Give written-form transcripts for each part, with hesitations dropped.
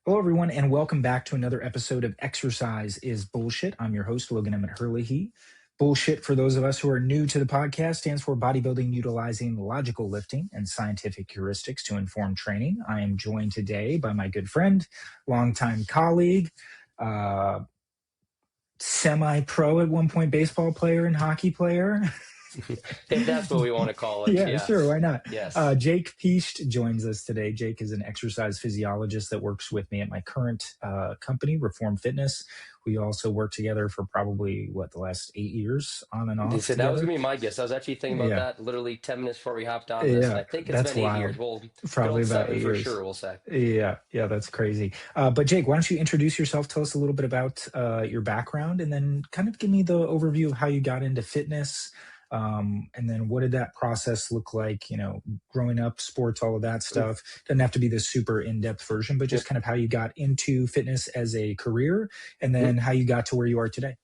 Hello, everyone, and welcome back to another episode of Exercise is Bullshit. I'm your host, Logan Emmett Hurley. Bullshit, for those of us who are new to the podcast, stands for bodybuilding utilizing logical lifting and scientific heuristics to inform training. I am joined today by my good friend, longtime colleague, uh, semi-pro at one point baseball player and hockey player. If that's what we want to call it. Yeah, Yes. sure. Why not? Yes. Jake Picht joins us today. Jake is an exercise physiologist that works with me at my current company, Reform Fitness. We also worked together for probably, the last 8 years on and off So that was together. going to be my guess. I was actually thinking about Yeah. that literally 10 minutes before we hopped on this, and Yeah, I think it's that's been 8 wild. years. Well, good Probably old about 7 8 for years. sure, we'll say. Yeah, that's crazy. But Jake, why don't you introduce yourself? Tell us a little bit about your background, and then kind of give me the overview of how you got into fitness. And then what did that process look like? Growing up, sports, all of that stuff. Doesn't have to be the super in-depth version, but just kind of how you got into fitness as a career, and then how you got to where you are today.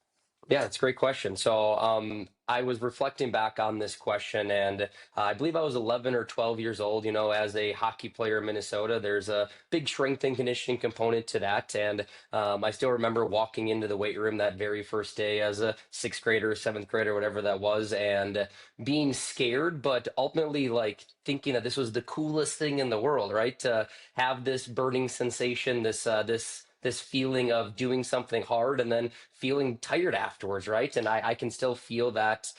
Yeah, it's a great question. So I was reflecting back on this question, and I believe I was 11 or 12 years old. As a hockey player in Minnesota, there's a big strength and conditioning component to that. And I still remember walking into the weight room that very first day as a sixth grader, seventh grader, whatever that was, and being scared, but ultimately like thinking that this was the coolest thing in the world, right? To have this burning sensation, this feeling of doing something hard and then feeling tired afterwards, right? And I can still feel that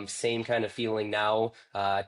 same kind of feeling now,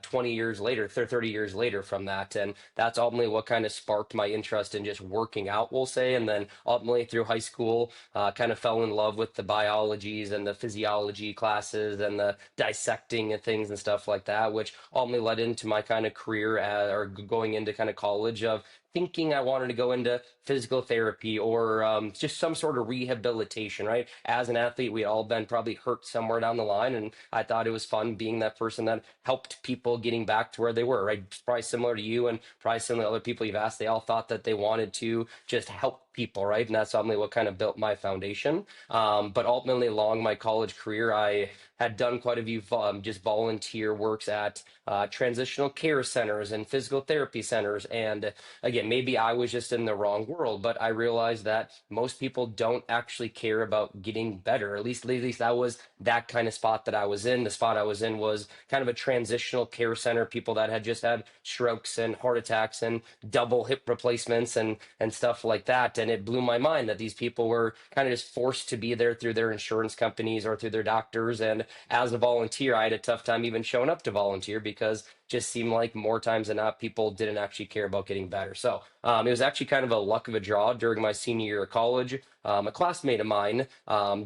20 years later, 30 years later from that. And that's ultimately what kind of sparked my interest in just working out, we'll say. And then ultimately through high school, kind of fell in love with the biologies and the physiology classes and the dissecting of things and stuff like that, which ultimately led into my kind of career or going into kind of college of thinking I wanted to go into physical therapy or just some sort of rehabilitation, right? As an athlete, we all been probably hurt somewhere down the line. And I thought it was fun being that person that helped people getting back to where they were, right? Probably similar to you and probably similar to other people you've asked. They all thought that they wanted to just help people, right? And that's ultimately what kind of built my foundation. But ultimately, along my college career, I had done quite a few just volunteer works at transitional care centers and physical therapy centers. And again, maybe I was just in the wrong world, but I realized that most people don't actually care about getting better. At least that was that kind of spot that I was in. The spot I was in was kind of a transitional care center, people that had just had strokes and heart attacks and double hip replacements and stuff like that. And it blew my mind that these people were kind of just forced to be there through their insurance companies or through their doctors. And as a volunteer, I had a tough time even showing up to volunteer because just seemed like more times than not people didn't actually care about getting better. So it was actually kind of a luck of a draw during my senior year of college. A classmate of mine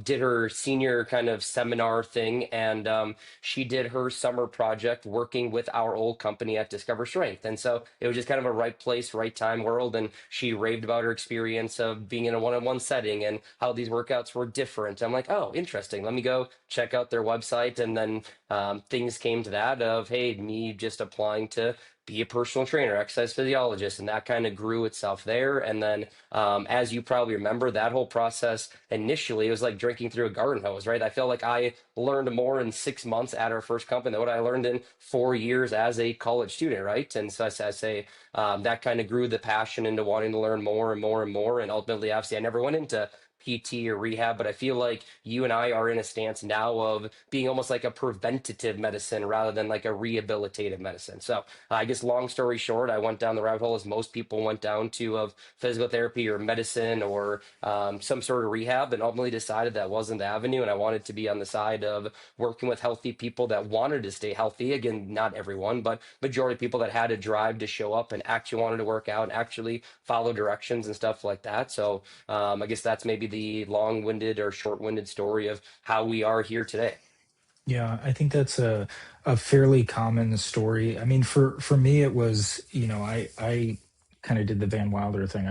did her senior kind of seminar thing, and she did her summer project working with our old company at Discover Strength. And so it was just kind of a right place, right time world. And she raved about her experience of being in a one-on-one setting and how these workouts were different. I'm like, oh, interesting. Let me go check out their website. And then things came to that of, hey, me just applying to be a personal trainer, exercise physiologist, and that kind of grew itself there. And then, as you probably remember, that whole process initially it was like drinking through a garden hose, right? I feel like I learned more in 6 months at our first company than what I learned in 4 years as a college student, right? And so I say that kind of grew the passion into wanting to learn more and more and more. And ultimately, obviously, I never went into PT or rehab, but I feel like you and I are in a stance now of being almost like a preventative medicine rather than like a rehabilitative medicine. So I guess long story short, I went down the rabbit hole as most people went down to of physical therapy or medicine or some sort of rehab, and ultimately decided that wasn't the avenue. And I wanted to be on the side of working with healthy people that wanted to stay healthy. Again, not everyone, but majority of people that had a drive to show up and actually wanted to work out and actually follow directions and stuff like that. So I guess that's maybe the long-winded or short-winded story of how we are here today. Yeah, I think that's a fairly common story. I mean, for me, it was, I kind of did the Van Wilder thing.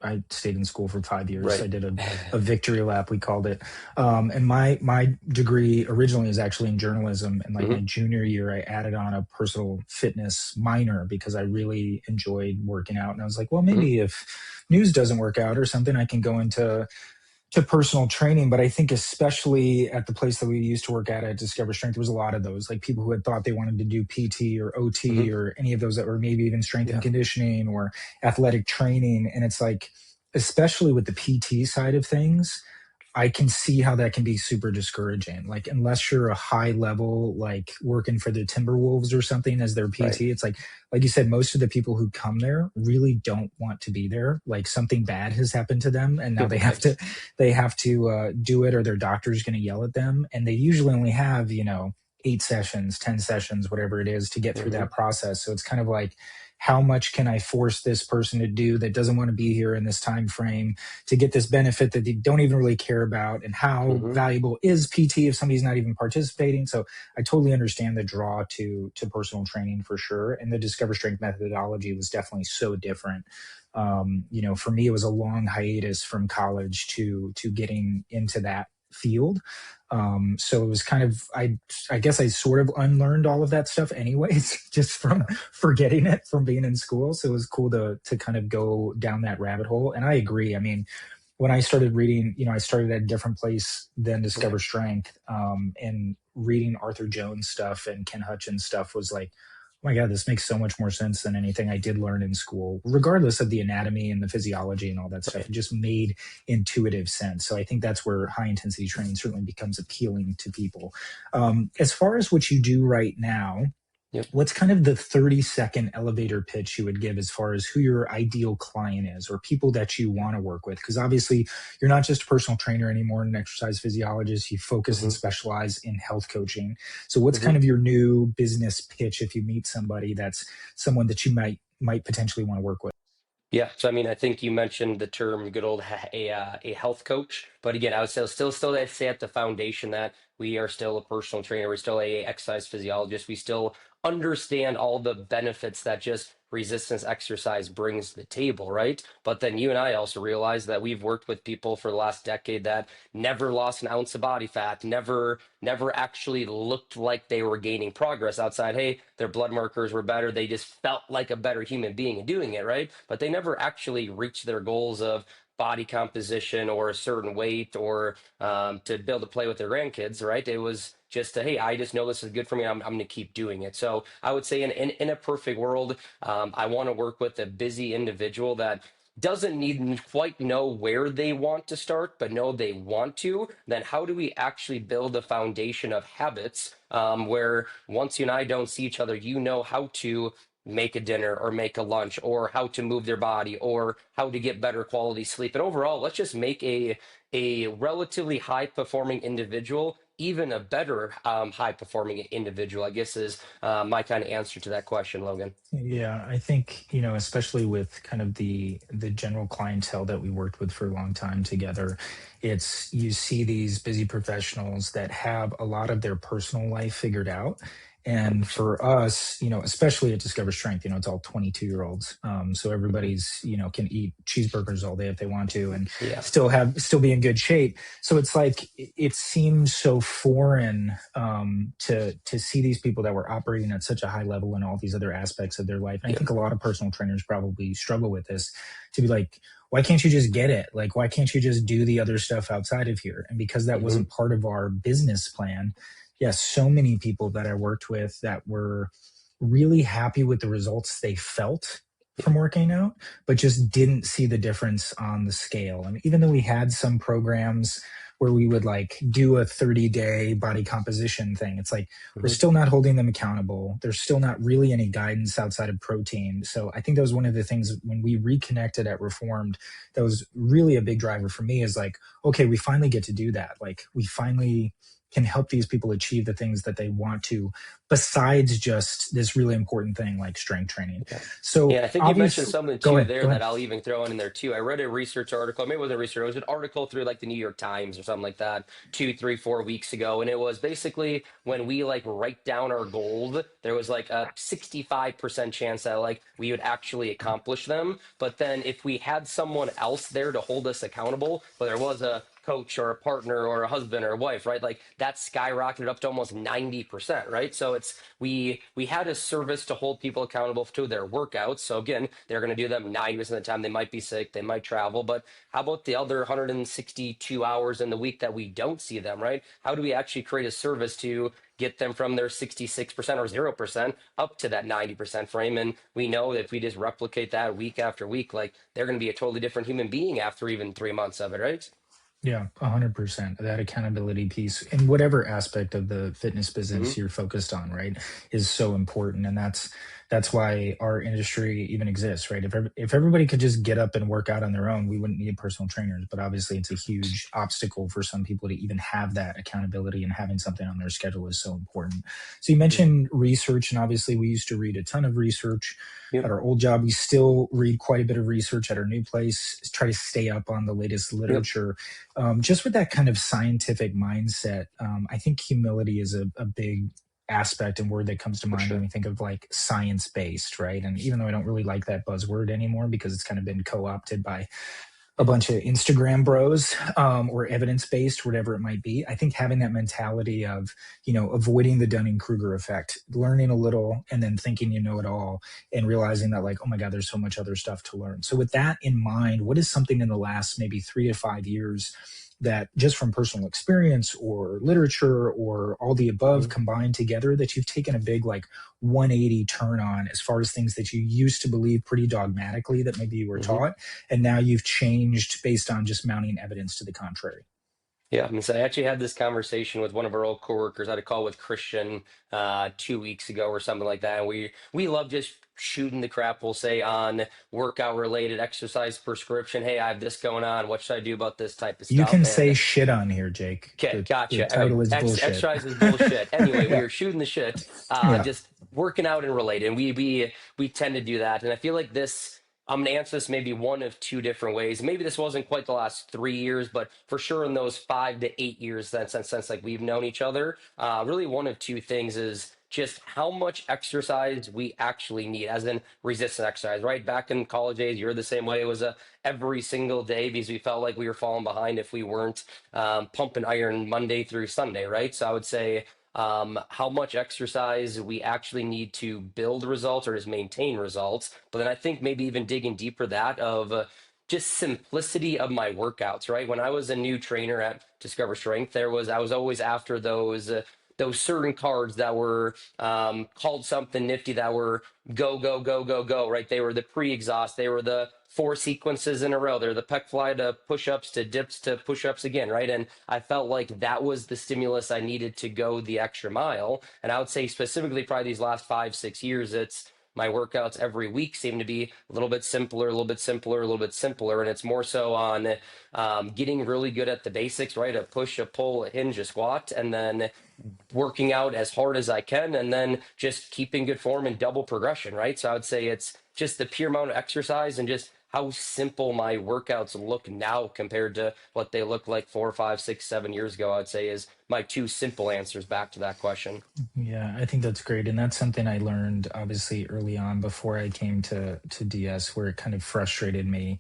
I stayed in school for 5 years. Right. I did a victory lap, we called it. And my degree originally is actually in journalism. And like my Hmm. junior year, I added on a personal fitness minor because I really enjoyed working out. And I was like, well, Hmm. maybe if news doesn't work out or something, I can go into personal training. But I think especially at the place that we used to work at Discover Strength, there was a lot of those, like people who had thought they wanted to do PT or Hmm. OT or any of those that were maybe even strength and Yeah. conditioning or athletic training. And it's like, especially with the PT side of things, I can see how that can be super discouraging. Like, unless you're a high level, like working for the Timberwolves or something as their Right. PT, it's like you said, most of the people who come there really don't want to be there. Like, something bad has happened to them, and now Right. they have to do it, or their doctor's going to yell at them. And they usually only have, 8 sessions, 10 sessions, whatever it is, to get through Hmm. that process. So it's kind of like, how much can I force this person to do that doesn't want to be here in this time frame to get this benefit that they don't even really care about? And how Hmm. valuable is PT if somebody's not even participating? So I totally understand the draw to personal training for sure. And the Discover Strength methodology was definitely so different. For me, it was a long hiatus from college to getting into that field. So it was kind of, I guess I sort of unlearned all of that stuff anyways, just from Yeah. forgetting it from being in school. So it was cool to kind of go down that rabbit hole. And I agree. I mean, when I started reading, I started at a different place than Yeah. Discover Strength, and reading Arthur Jones stuff and Ken Hutchins stuff was like, oh my God, this makes so much more sense than anything I did learn in school, regardless of the anatomy and the physiology and all that stuff. Right. It just made intuitive sense. So I think that's where high intensity training certainly becomes appealing to people. As far as what you do right now, Yep. what's kind of the 30-second elevator pitch you would give as far as who your ideal client is, or people that you want to work with? Because obviously you're not just a personal trainer anymore and an exercise physiologist. You focus and Hmm. specialize in health coaching. So what's Hmm. kind of your new business pitch if you meet somebody that's someone that you might potentially want to work with? Yeah, so I mean, I think you mentioned the term "good old a health coach," but again, I would still I'd say at the foundation that we are still a personal trainer, we're still a exercise physiologist, we still understand all the benefits that just resistance exercise brings to the table, right? But then you and I also realize that we've worked with people for the last decade that never lost an ounce of body fat, never actually looked like they were gaining progress outside. Hey, their blood markers were better. They just felt like a better human being in doing it, right? But they never actually reached their goals of body composition or a certain weight or to be able to play with their grandkids, right? It was just, hey, I just know this is good for me. I'm going to keep doing it. So I would say in a perfect world, I want to work with a busy individual that doesn't need quite know where they want to start, but know they want to. Then how do we actually build a foundation of habits where once you and I don't see each other, you know how to make a dinner or make a lunch or how to move their body or how to get better quality sleep. And overall, let's just make a relatively high performing individual even a better high performing individual, I guess is my kind of answer to that question, Logan. Yeah, I think, especially with kind of the general clientele that we worked with for a long time together, it's you see these busy professionals that have a lot of their personal life figured out. And 100%. for us, especially at Discover Strength, it's all 22-year-olds. So Mhm. everybody's, can eat cheeseburgers all day if they want to and Yeah. still be in good shape. So it's like it seems so foreign, to see these people that were operating at such a high level in all these other aspects of their life. And I Yep. think a lot of personal trainers probably struggle with this, to be like, why can't you just get it? Like, why can't you just do the other stuff outside of here? And because that Hmm. wasn't part of our business plan, yes, so many people that I worked with that were really happy with the results they felt from Yep. working out, but just didn't see the difference on the scale. I mean, even though we had some programs where we would like do a 30-day body composition thing, it's like we're Hmm. still not holding them accountable. There's still not really any guidance outside of protein. So I think that was one of the things when we reconnected at Reformed, that was really a big driver for me, is like, okay, we finally get to do that. Like, we finally can help these people achieve the things that they want to, besides just this really important thing like strength training. Yeah. Yeah, So I think you mentioned obviously, something go too ahead, there go that ahead. I'll even throw in there too. I read a research article, maybe it wasn't research, it was an article through like the New York Times or something like that, 2, 3, 4 weeks ago. And it was basically when we like write down our goals, there was like a 65% chance that like we would actually accomplish them. But then if we had someone else there to hold us accountable, whether it was a coach or a partner or a husband or a wife, right? Like that skyrocketed up to almost 90%, right? So it's we had a service to hold people accountable to their workouts. So again, they're going to do them 90% of the time. They might be sick, they might travel, but how about the other 162 hours in the week that we don't see them, right? How do we actually create a service to get them from their 66% or 0% up to that 90% frame? And we know that if we just replicate that week after week, like they're going to be a totally different human being after even 3 months of it, right? Yeah, 100%. That accountability piece in whatever aspect of the fitness business Hmm. you're focused on, right, is so important. And that's why our industry even exists, right? If everybody could just get up and work out on their own, we wouldn't need personal trainers. But obviously, it's a huge obstacle for some people to even have that accountability, and having something on their schedule is so important. So you Hmm. mentioned research, and obviously, we used to read a ton of research at Yep. our old job. We still read quite a bit of research at our new place, try to stay up on the latest Yep. literature, just with that kind of scientific mindset. I think humility is a big aspect and word that comes to For mind when sure. we think of like science based, right? And even though I don't really like that buzzword anymore because it's kind of been co opted by a bunch of Instagram bros, or evidence based, whatever it might be. I think having that mentality of, avoiding the Dunning Kruger effect, learning a little and then thinking you know it all, and realizing that, like, oh my God, there's so much other stuff to learn. So, with that in mind, what is something in the last maybe 3 to 5 years that, just from personal experience or literature or all the above Mhm. combined together, that you've taken a big, like, 180 turn on, as far as things that you used to believe pretty dogmatically that maybe you were Mhm. taught, and now you've changed based on just mounting evidence to the contrary? Yeah, I mean, so I actually had this conversation with one of our old coworkers. I had a call with Christian 2 weeks ago or something like that. And we love just shooting the crap, we'll say, on workout related exercise prescription. Hey, I have this going on. What should I do about this type of You stuff? can say And shit on here, Jake. okay, The gotcha. Okay, title is bullshit. exercise is bullshit. Anyway, we Yeah. are shooting the shit, Yeah. just working out and related. And we tend to do that. And I feel like this. I'm gonna answer this maybe one of two different ways. Maybe this wasn't quite the last 3 years, but for sure in those 5 to 8 years since like we've known each other, really one of two things is just how much exercise we actually need, as in resistance exercise. Right back in college days, you're the same way. It was a every single day because we felt like we were falling behind if we weren't pump and iron Monday through Sunday, right? So I would say how much exercise we actually need to build results or just maintain results. But then I think maybe even digging deeper that of just simplicity of my workouts, right? When I was a new trainer at Discover Strength, I was always after those certain cards that were called something nifty that were go, go, go, go, go, right? They were the pre-exhaust. They were the four sequences in a row. They're the pec fly to push-ups to dips to push-ups again, right? And I felt like that was the stimulus I needed to go the extra mile. And I would say specifically probably these last 5, 6 years, it's my workouts every week seem to be a little bit simpler, a little bit simpler, a little bit simpler. And it's more so on getting really good at the basics, right? A push, a pull, a hinge, a squat, and then working out as hard as I can, and then just keeping good form and double progression, right? So I would say it's just the pure amount of exercise and just how simple my workouts look now compared to what they looked like 4, 5, 6, 7 years ago. I'd say is my two simple answers back to that question. Yeah, I think that's great. And that's something I learned obviously early on before I came to DS, where it kind of frustrated me,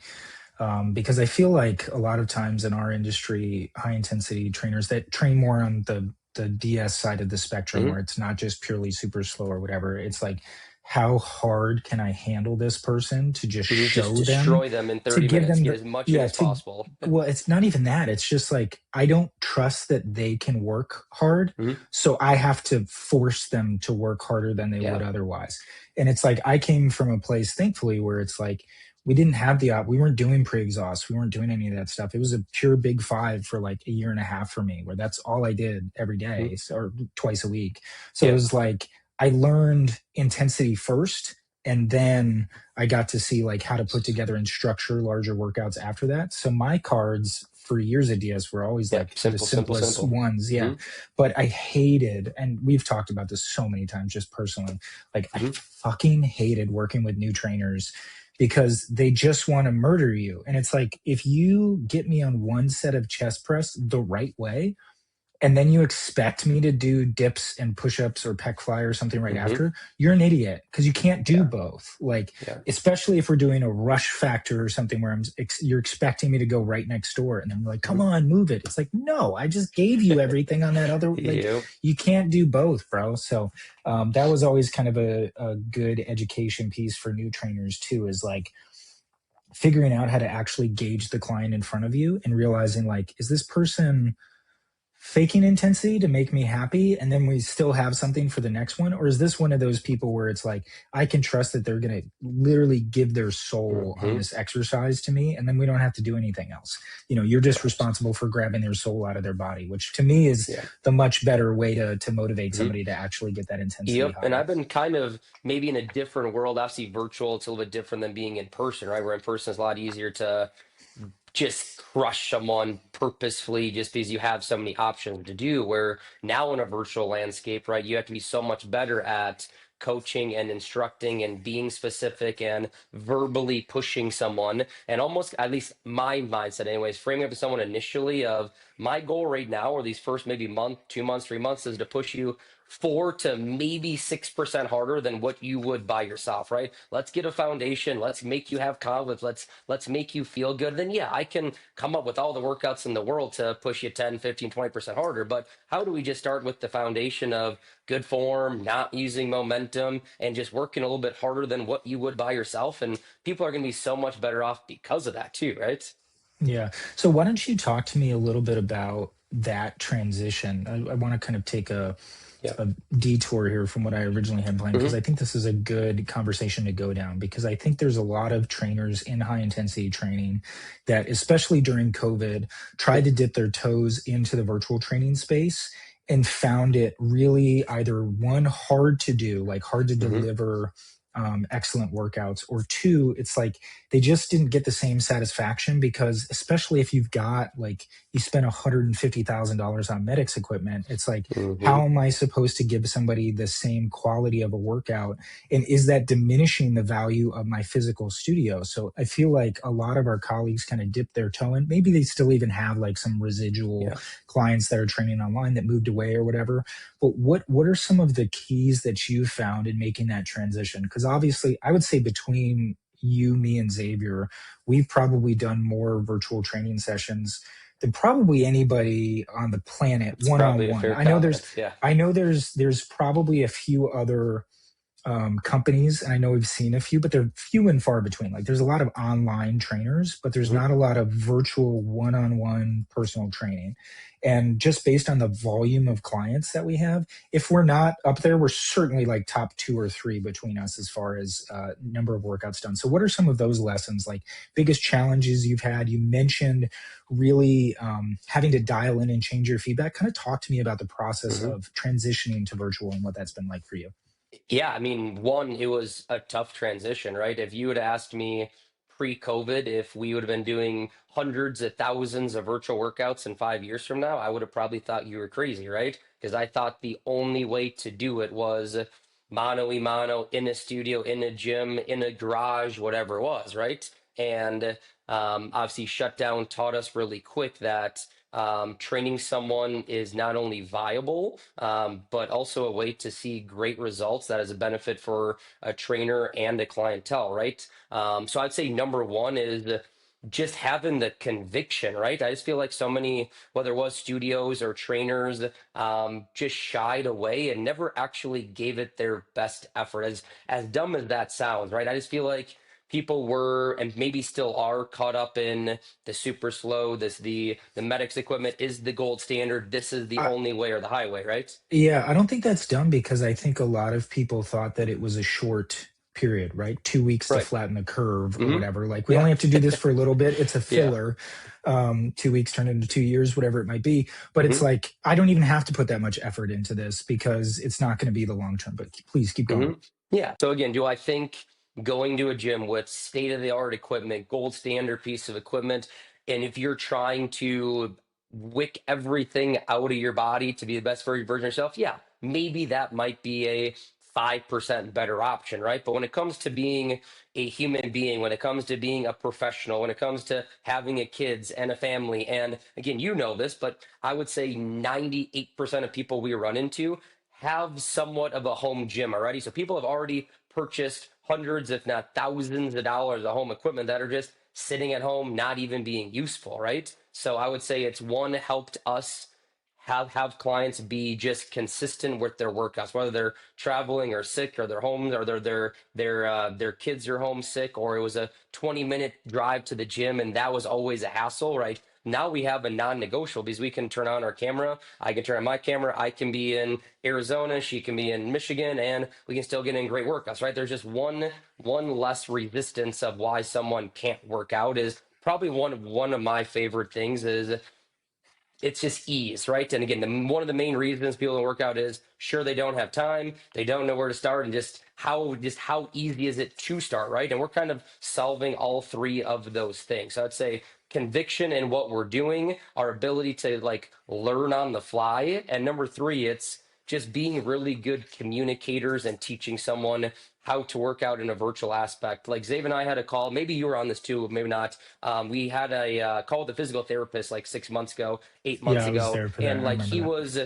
because I feel like a lot of times in our industry, high intensity trainers that train more on the DS side of the spectrum, Hmm. where it's not just purely super slow or whatever. It's like, how hard can I handle this person to just Hmm. Just show them, destroy them in to 30 give minutes, them get the, as much in yeah, as to, possible. well, it's not even that. It's just like, I don't trust that they can work hard. Hmm. So I have to force them to work harder than they would Yeah. otherwise. And it's like, I came from a place, thankfully, where it's like, we didn't have we weren't doing pre-exhaust, we weren't doing any of that stuff. It was a pure big five for like a year and a half for me, where that's all I did every Hmm. day, or twice a week. So it Yeah. was like, I learned intensity first, and then I got to see like how to put together and structure larger workouts after that. So my cards for years at DS were always Yeah. like the Simple, simple, simplest simple. ones. Yeah. Hmm. But I hated, and we've talked about this so many times just personally, like, I Hmm. fucking hated working with new trainers because they just want to murder you. And it's like, if you get me on one set of chest press the right way, and then you expect me to do dips and push-ups or pec fly or something right Hmm. after, you're an idiot because you can't do Yeah. both. Like, Yeah. especially if we're doing a rush factor or something where you're expecting me to go right next door and then you're like, come Hmm. on, move it. It's like, no, I just gave you everything on that other, like, Yep. you can't do both, bro. So that was always kind of a good education piece for new trainers too, is like figuring out how to actually gauge the client in front of you and realizing like, is this person faking intensity to make me happy and then we still have something for the next one, or is this one of those people where it's like I can trust that they're going to literally give their soul on Hmm. this exercise to me and then we don't have to do anything else. You're just Right. responsible for grabbing their soul out of their body, which to me is Yeah. the much better way to motivate Mhm. somebody to actually get that intensity Yep. And higher. I've been kind of maybe in a different world. Obviously, virtual, it's a little bit different than being in person, right? Where in person is a lot easier to just crush someone purposefully just because you have so many options to do. Where now in a virtual landscape, right, you have to be so much better at coaching and instructing and being specific and verbally pushing someone, and almost, at least my mindset anyways, framing up to someone initially of my goal right now, or these first maybe month, 2 months, 3 months, is to push you 4 to maybe 6% harder than what you would by yourself, right? Let's get a foundation. Let's make you have confidence. Let's make you feel good. Then yeah, I can come up with all the workouts in the world to push you 10, 15, 20% harder. But how do we just start with the foundation of good form, not using momentum, and just working a little bit harder than what you would by yourself? And people are going to be so much better off because of that too, right? Yeah. So why don't you talk to me a little bit about that transition? I want to kind of take Yeah. a detour here from what I originally had planned because Hmm. I think this is a good conversation to go down because I think there's a lot of trainers in high intensity training that, especially during COVID, tried Yeah. to dip their toes into the virtual training space and found it really either one, hard to do, like hard to Hmm. deliver excellent workouts, or two, it's like they just didn't get the same satisfaction because, especially if you've got like you spent $150,000 on medics equipment, it's like, Hmm. how am I supposed to give somebody the same quality of a workout? And is that diminishing the value of my physical studio? So I feel like a lot of our colleagues kind of dip their toe in. Maybe they still even have like some residual Yeah. clients that are training online that moved away or whatever. But what are some of the keys that you found in making that transition? Because obviously, I would say between you, me, and Xavier, we've probably done more virtual training sessions than probably anybody on the planet It's one on probably a one. fair comment. Yeah. I know there's probably a few other companies, and I know we've seen a few, but they're few and far between. Like there's a lot of online trainers, but there's Hmm. not a lot of virtual one-on-one personal training. And just based on the volume of clients that we have, if we're not up there, we're certainly like top two or three between us as far as number of workouts done. So, what are some of those lessons, like biggest challenges you've had? You mentioned really having to dial in and change your feedback. Kind of talk to me about the process Hmm. of transitioning to virtual and what that's been like for you. Yeah, I mean, one, it was a tough transition, right? If you had asked me pre-COVID if we would have been doing hundreds of thousands of virtual workouts in 5 years from now, I would have probably thought you were crazy, right? Because I thought the only way to do it was mano a mano in a studio, in a gym, in a garage, whatever it was, right? And obviously, shutdown taught us really quick that training someone is not only viable, but also a way to see great results that is a benefit for a trainer and a clientele, right? So I'd say number one is just having the conviction, right? I just feel like so many, whether it was studios or trainers, just shied away and never actually gave it their best effort. As dumb as that sounds, right? I just feel like people were and maybe still are caught up in the super slow, the medics equipment is the gold standard, this is the only way or the highway, right? Yeah, I don't think that's dumb because I think a lot of people thought that it was a short period, right? 2 weeks to Right. flatten the curve or Hmm. whatever. Like we Yeah. only have to do this for a little bit. It's a Yeah. filler. 2 weeks turned into 2 years, whatever it might be. But it's Hmm. like I don't even have to put that much effort into this because it's not going to be the long term. But please keep Hmm. going. Yeah. So again, do I think going to a gym with state of the art equipment, gold standard piece of equipment, and if you're trying to wick everything out of your body to be the best version of yourself, yeah, maybe that might be a 5% better option, right? But when it comes to being a human being, when it comes to being a professional, when it comes to having a kids and a family, and again, you know this, but I would say 98% of people we run into have somewhat of a home gym already. So people have already purchased hundreds, if not thousands of dollars of home equipment that are just sitting at home, not even being useful, right? So I would say it's one, helped us have clients be just consistent with their workouts, whether they're traveling or sick or their homes or their kids are homesick, or it was a 20-minute drive to the gym and that was always a hassle, right? Now we have a non-negotiable because we can turn on our camera. I can turn on my camera. I can be in Arizona. She can be in Michigan, and we can still get in great workouts, right? There's just one less resistance of why someone can't work out is probably one of my favorite things is it's just ease, right? And again, one of the main reasons people don't work out is sure they don't have time, they don't know where to start, and just how easy is it to start, right? And we're kind of solving all three of those things. So I'd say conviction in what we're doing, our ability to like learn on the fly, and number three, it's just being really good communicators and teaching someone how to work out in a virtual aspect. Like Zave and I had a call, maybe you were on this too, maybe not. We had a call with a physical therapist like 6 months ago, 8 months Yeah, I was ago, there for that. and I like remember he that. was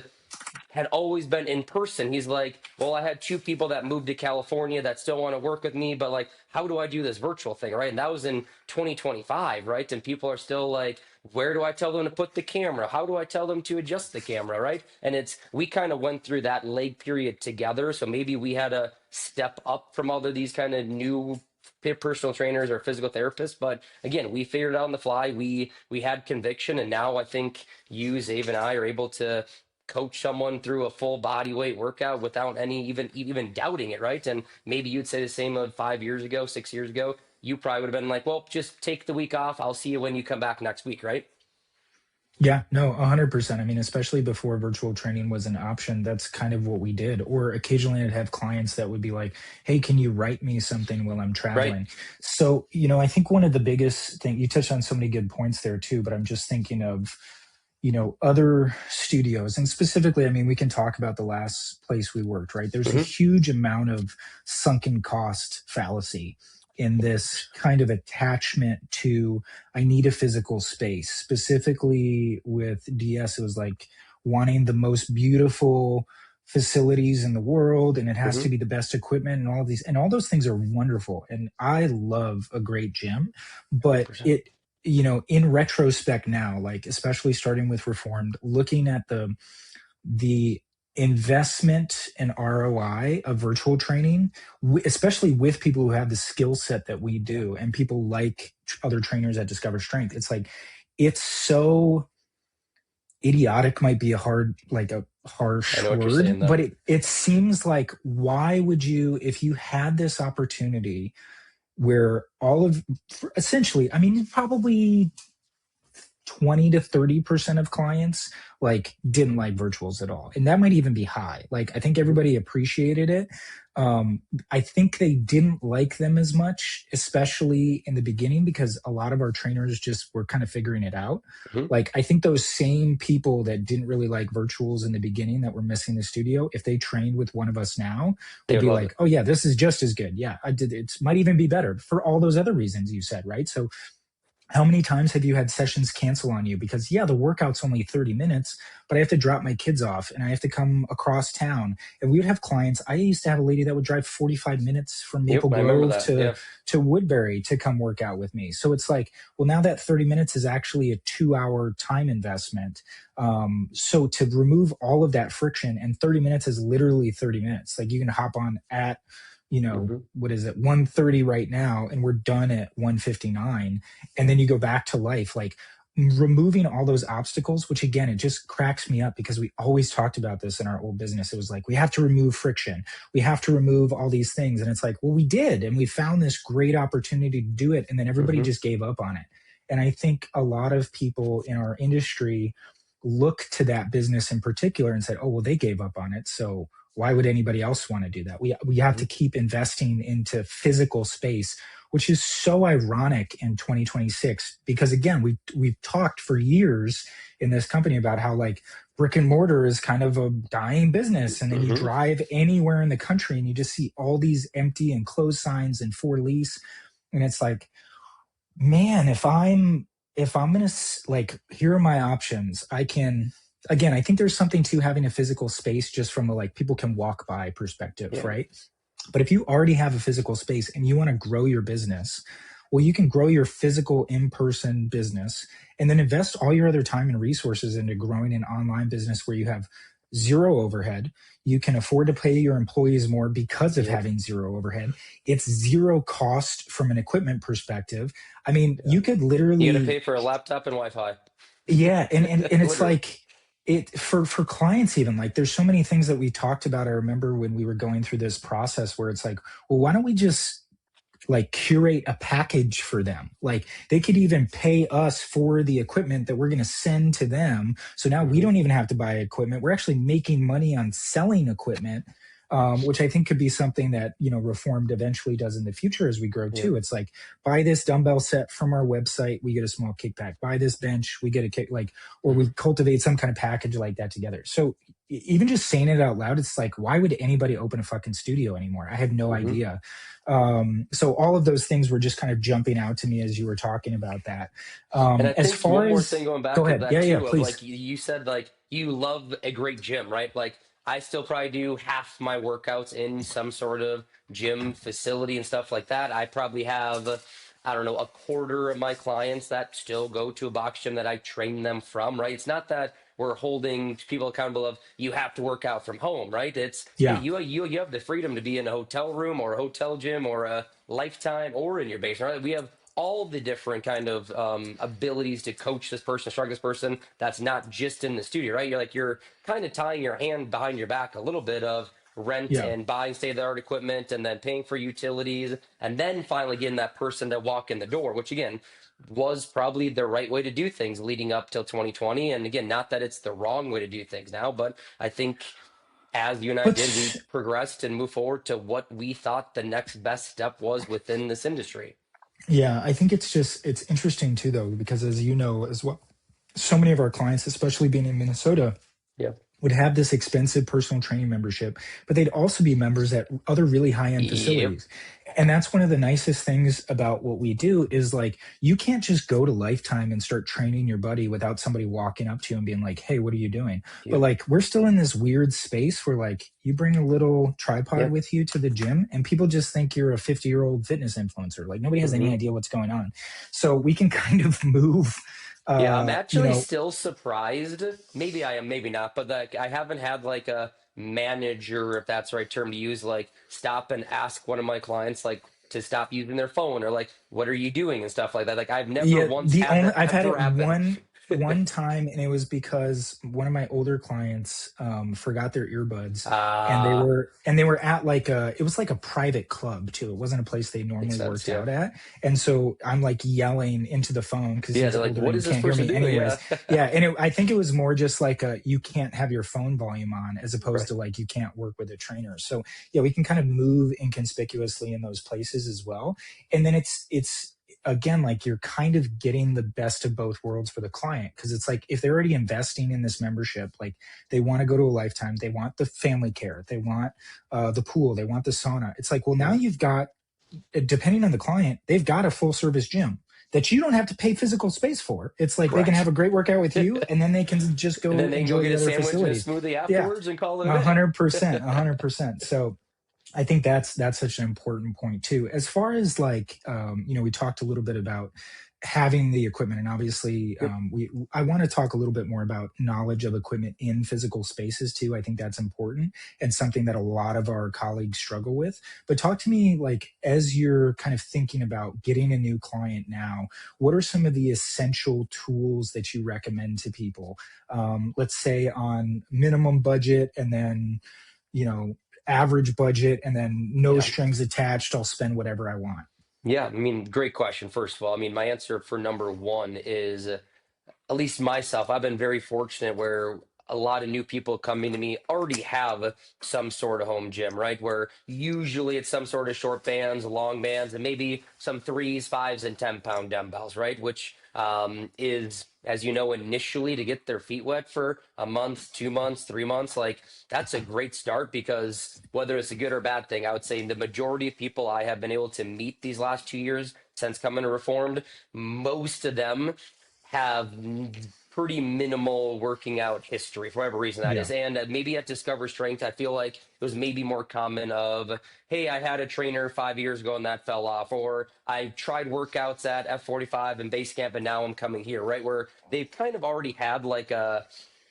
had always been in person. He's like, well, I had two people that moved to California that still want to work with me, but like, how do I do this virtual thing, right? And that was in 2025, right? And people are still like, where do I tell them to put the camera? How do I tell them to adjust the camera, right? And we kind of went through that leg period together. So maybe we had a step up from all of these kind of new personal trainers or physical therapists, but again, we figured it out on the fly. We had conviction, and now I think you, Zave, and I are able to coach someone through a full body weight workout without any even doubting it, right? And maybe you'd say the same of 5 years ago, 6 years ago. You probably would have been like, well, just take the week off. I'll see you when you come back next week, right? Yeah, no, 100%. I mean, especially before virtual training was an option, that's kind of what we did. Or occasionally I'd have clients that would be like, hey, can you write me something while I'm Right. traveling? So, I think one of the biggest thing, you touched on so many good points there too, but I'm just thinking of, other studios. And specifically, I mean, we can talk about the last place we worked, right? There's a Hmm. huge amount of sunken cost fallacy in this kind of attachment to, I need a physical space. Specifically with DS, it was like wanting the most beautiful facilities in the world, and it has to Hmm. be the best equipment and all of these, and all those things are wonderful. And I love a great gym, but 100%. in retrospect now, like especially starting with Reformed, looking at the investment and ROI of virtual training, especially with people who have the skill set that we Yeah. do, and people like other trainers at Discover Strength, it's like it's so idiotic, might be a I harsh know what you're word, saying though. but it seems like, why would you, if you had this opportunity where essentially, I mean, probably 20 to 30% of clients like didn't like virtuals at all, and that might even be high. Like, I think Hmm. everybody appreciated it. I think they didn't like them as much, especially in the beginning, because a lot of our trainers just were kind of figuring it out. Hmm. Like, I think those same people that didn't really like virtuals in the beginning, that were missing the studio, if they trained with one of us now, They would would be love it. like, oh yeah, this is just as good. Yeah, I did, it might even be better for all those other reasons you said, right? So how many times have you had sessions cancel on you because, yeah, the workout's only 30 minutes, but I have to drop my kids off and I have to come across town? And we would have clients. I used to have a lady that would drive 45 minutes from Yep, Maple I remember Grove that. to Woodbury to come work out with me. So it's like, well, now that 30 minutes is actually a 2 hour time investment. So to remove all of that friction, and 30 minutes is literally 30 minutes. Like, you can hop on at, Hmm. what is it, 1:30 right now, and we're done at 1:59, and then you go back to life. Like, removing all those obstacles, which again, it just cracks me up, because we always talked about this in our old business. It was like, we have to remove friction, we have to remove all these things, and it's like, well, we did, and we found this great opportunity to do it, and then everybody Hmm. just gave up on it. And I think a lot of people in our industry look to that business in particular and said, oh, well, they gave up on it, so why would anybody else want to do that? We have Hmm. to keep investing into physical space, which is so ironic in 2026, because again, we've talked for years in this company about how, like, brick and mortar is kind of a dying business. And then you Hmm. drive anywhere in the country and you just see all these empty and closed signs and for lease. And it's like, man, if I'm gonna like, here are my options. I can, again, I think there's something to having a physical space just from a like people can walk by perspective, Yeah. right? But if you already have a physical space and you want to grow your business, well, you can grow your physical in person business and then invest all your other time and resources into growing an online business where you have zero overhead. You can afford to pay your employees more because of Yep. having zero overhead. It's zero cost from an equipment perspective. I mean, Yeah. you could You got to pay literally, for a laptop and Wi-Fi. yeah, and it's Literally. like it for clients even like there's so many things that we talked about. I remember when we were going through this process where it's like, well, why don't we just like curate a package for them? Like they could even pay us for the equipment that we're going to send to them. So now we Hmm. don't even have to buy equipment. We're actually making money on selling equipment, which I think could be something that, Reformed eventually does in the future as we grow Yep. too. It's like, buy this dumbbell set from our website, we get a small kickback. Buy this bench, we get a kick, like, or we Hmm. cultivate some kind of package like that together. So even just saying it out loud, it's like, why would anybody open a fucking studio anymore? I have no Hmm. idea. So all of those things were just kind of jumping out to me as you were talking about that. And I As think far one more thing as, going go back to ahead. that Yeah, yeah, too, of like please. you said, like you love a great gym, right? Like I still probably do half my workouts in some sort of gym facility and stuff like that. I probably have, I don't know, a quarter of my clients that still go to a box gym that I train them from, right? It's not that we're holding people accountable of you have to work out from home, right? It's hey, Yeah, you have the freedom to be in a hotel room or a hotel gym or a lifetime or in your basement, right? We have all the different kind of abilities to coach this person, instruct this person. That's not just in the studio, right? You're kind of tying your hand behind your back a little bit of rent yeah. and buying state of the art equipment and then paying for utilities and then finally getting that person to walk in the door, which again was probably the right way to do things leading up till 2020. And again, not that it's the wrong way to do things now, but I think as you and I did, we But progressed and moved forward to what we thought the next best step was within this industry. yeah, I think it's interesting too, though, because as you know as well, so many of our clients, especially being in Minnesota, Yeah. would have this expensive personal training membership, but they'd also be members at other really high end Yep. facilities. And that's one of the nicest things about what we do is like, you can't just go to Lifetime and start training your buddy without somebody walking up to you and being like, hey, what are you doing? But Yep. like, we're still in this weird space where like you bring a little tripod Yep. with you to the gym and people just think you're a 50-year-old fitness influencer. Like nobody has any Hmm. idea what's going on. So we can kind of move, Yeah, I'm uh, you actually know, still surprised. Maybe I am, maybe not, but like I haven't had like a manager, if that's the right term to use, like stop and ask one of my clients like to stop using their phone or like what are you doing and stuff like that. Like I've never Yeah, once the had only that I've had ever it happen. one time, and it was because one of my older clients forgot their earbuds, and they Ah, were and they were at like a it was like a private club too. It wasn't a place they makes normally sense. worked Yeah. out at, and so I'm like yelling into the phone because Yeah, he's they're like, older what and is this can't hear person me doing? anyways. Yeah. Yeah, and I think it was more just like a you can't have your phone volume on as opposed Right. to like you can't work with a trainer. So yeah, we can kind of move inconspicuously in those places as well, and then it's again like you're kind of getting the best of both worlds for the client because it's like if they're already investing in this membership, like they want to go to a Lifetime, they want the family care, they want the pool, they want the sauna. It's like, well, now Yeah. you've got, depending on the client, they've got a full service gym that you don't have to pay physical space for. It's like they can have Correct. a great workout with you and then they can just And then go they can go enjoy get the a other sandwich and a facilities. smoothie Yeah, afterwards and call it a a day. hundred percent, 100%. So I think that's such an important point too. As far as like, we talked a little bit about having the equipment, and obviously, Yep. we I want to talk a little bit more about knowledge of equipment in physical spaces too. I think that's important and something that a lot of our colleagues struggle with. But talk to me like as you're kind of thinking about getting a new client now, what are some of the essential tools that you recommend to people? Let's say on minimum budget, and then you know, average budget and then no Yeah. strings attached. I'll spend whatever I want. Yeah. I mean, great question, first of all. I mean, my answer for number one is at least myself, I've been very fortunate where a lot of new people coming to me already have some sort of home gym, right? Where usually it's some sort of short bands, long bands, and maybe some threes, fives, and 10-pound dumbbells, right? Which is, as you know, initially to get their feet wet for a month, 2 months, 3 months, like that's a great start because whether it's a good or bad thing, I would say the majority of people I have been able to meet these last 2 years since coming to Reformed, most of them have pretty minimal working out history for whatever reason that is. Yeah. And maybe at Discover Strength, I feel like it was maybe more common of, hey, I had a trainer 5 years ago and that fell off, or I tried workouts at F45 and base camp and now I'm coming here, right? Where they've kind of already had like a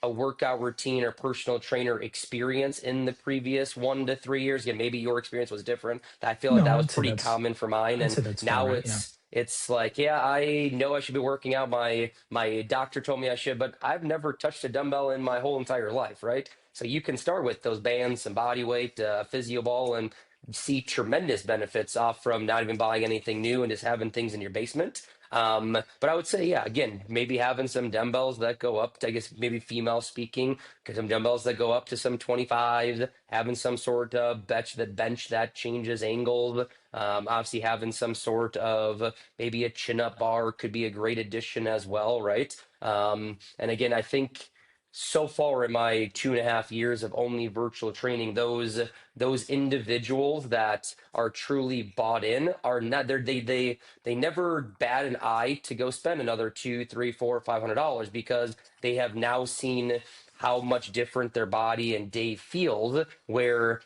workout routine or personal trainer experience in the previous 1 to 3 years. Again, maybe your experience was different. I feel like No, that was pretty common for mine. I'd And say that's about now right. Yeah. it's like, yeah, I know I should be working out. My doctor told me I should, but I've never touched a dumbbell in my whole entire life, right? So you can start with those bands, some body weight, physio ball, and see tremendous benefits off from not even buying anything new and just having things in your basement. But I would say, yeah, again, maybe having some dumbbells that go up to, I guess, maybe female speaking, because some dumbbells that go up to some 25s, having some sort of bench that changes angles. Obviously, having some sort of maybe a chin up bar could be a great addition as well, right? And again, I think so far in my 2.5 years of only virtual training, those individuals that are truly bought in are not they never bat an eye to go spend another two, three, four, $500 because they have now seen how much different their body and day feels. Where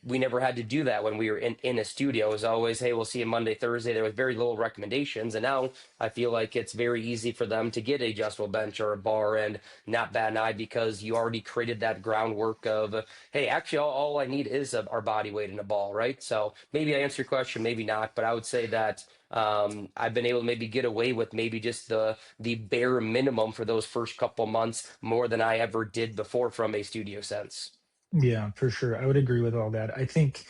we never had to do that when we were in a studio. It was always, hey, we'll see you Monday, Thursday. There was very little recommendations, and now I feel like it's very easy for them to get a adjustable bench or a bar and not bat an eye because you already created that groundwork of, hey, actually, all I need is our body weight in a ball, right? So maybe I answered your question, maybe not, but I would say that I've been able to maybe get away with maybe just the bare minimum for those first couple months more than I ever did before from a studio sense. Yeah, for sure. I would agree with all that. I think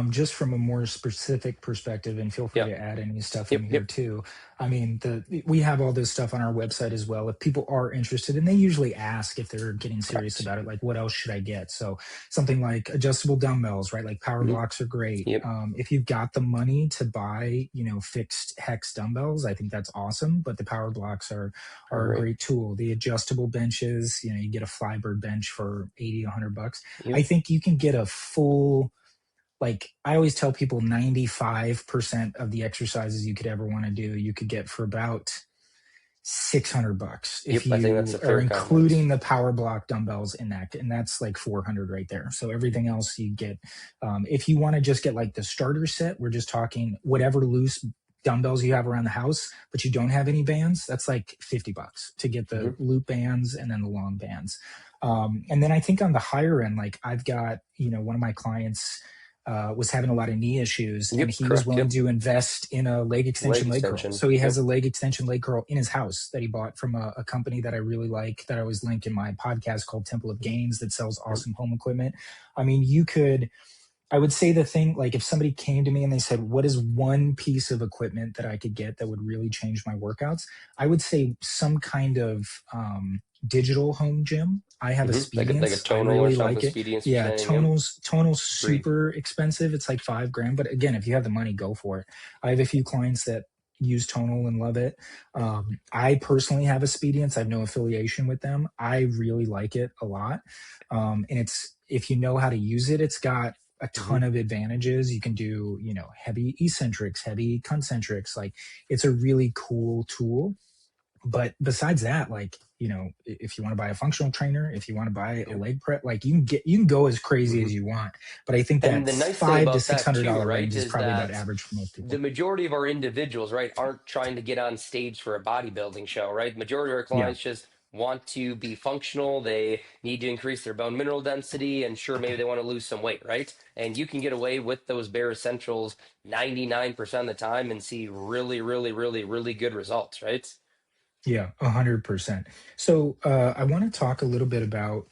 just from a more specific perspective, and feel free Yep. to add any stuff in Yep. here Yep. too. I mean, we have all this stuff on our website as well. If people are interested, and they usually ask if they're getting serious Correct. about it, like what else should I get? So something like adjustable dumbbells, right? Like power Mhm. blocks are great. Yep. If you've got the money to buy, fixed hex dumbbells, I think that's awesome. But the power blocks All are a right. great tool. The adjustable benches, you get a Flybird bench for 80, $100. I Yep. think you can get a full, like I always tell people 95% of the exercises you could ever want to do, you could get for about $600 if Yep. I think that's you a are fair comment. including the power block dumbbells in that, and that's like 400 right there. So everything else you get, if you want to just get like the starter set, we're just talking whatever loose dumbbells you have around the house, but you don't have any bands, that's like $50 to get the Hmm. loop bands and then the long bands. And then I think on the higher end, like I've got, one of my clients was having a lot of knee issues, and Yep. he was Correct. willing Yep. to invest in a leg Leg extension leg curl. extension. So he has Yep. a leg extension leg curl in his house that he bought from a company that I really like, that I always link in my podcast, called Temple of Mhm. Gains, that sells Yep. awesome home equipment. I mean, I would say the thing, like if somebody came to me and they said, what is one piece of equipment that I could get that would really change my workouts? I would say some kind of digital home gym. I have a Like a Spedience. I tonal or really something. like it. Expedience, you're Yeah, saying? Yep. tonal's Agreed. super expensive. It's like 5 grand. But again, if you have the money, go for it. I have a few clients that use tonal and love it. I personally have a Spedience. I have no affiliation with them. I really like it a lot. And it's, if you know how to use it, it's got a Hmm. ton of advantages. You can do, heavy eccentrics, heavy concentrics. Like it's a really cool tool. But besides that, like, if you want to buy a functional trainer, if you want to buy a Yep. leg prep, like you can go as crazy Hmm. as you want. But I think And that the nice thing five to about six that hundred too, dollar right, range is is probably about that average for most the people. majority of our individuals, right, aren't trying to get on stage for a bodybuilding show, right? The majority of our Yeah. clients just want to be functional. They need to increase their bone mineral density, and sure, maybe they want to lose some weight, right? And you can get away with those bare essentials 99% of the time and see really, really, really, really good results, right? Yeah, 100%. So I want to talk a little bit about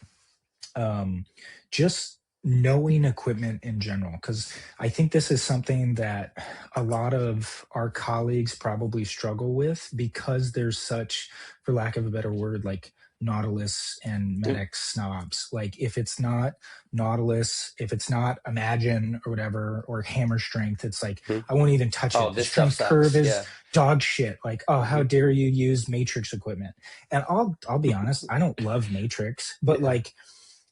um, just knowing equipment in general, because I think this is something that a lot of our colleagues probably struggle with because there's such, for lack of a better word, like Nautilus and Mm, Medex snobs. Like if it's not Nautilus, if it's not Imagine or whatever, or Hammer Strength, it's like, mhm. I won't even touch Oh, it. The this stuff strength curve sucks. is Yeah. dog shit. Like, oh, how Hmm. dare you use Matrix equipment? And I'll be honest, I don't love Matrix, but Yeah. like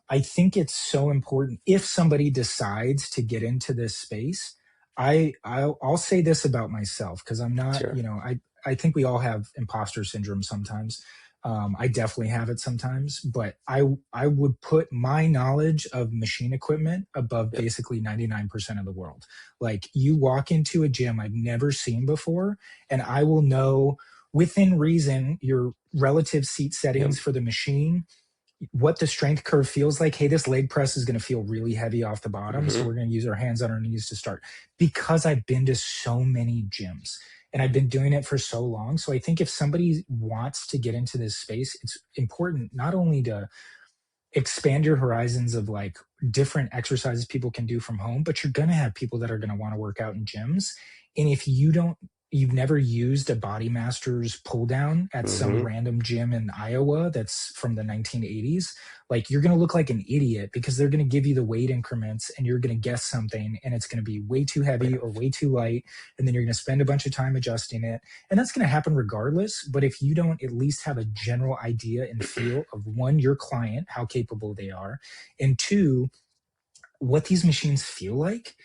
I think it's so important if somebody decides to get into this space. I'll say this about myself because I'm not, Sure. I think we all have imposter syndrome sometimes. I definitely have it sometimes, but I would put my knowledge of machine equipment above Yep. basically 99% of the world. Like you walk into a gym I've never seen before, and I will know within reason your relative seat Yep. settings for the machine, what the strength curve feels like. Hey, this leg press is going to feel really heavy off the bottom. So Hmm. we're going to use our hands on our knees to start because I've been to so many gyms and I've been doing it for so long. So I think if somebody wants to get into this space, it's important not only to expand your horizons of like different exercises people can do from home, but you're going to have people that are going to want to work out in gyms. And if you've never used a Body Masters pull down at some Hmm. random gym in Iowa that's from the 1980s, like you're going to look like an idiot because they're going to give you the weight increments and you're going to guess something and it's going to be way too heavy Yeah. or way too light. And then you're going to spend a bunch of time adjusting it. And that's going to happen regardless. But if you don't at least have a general idea and feel of one, your client, how capable they are, and two, what these machines feel like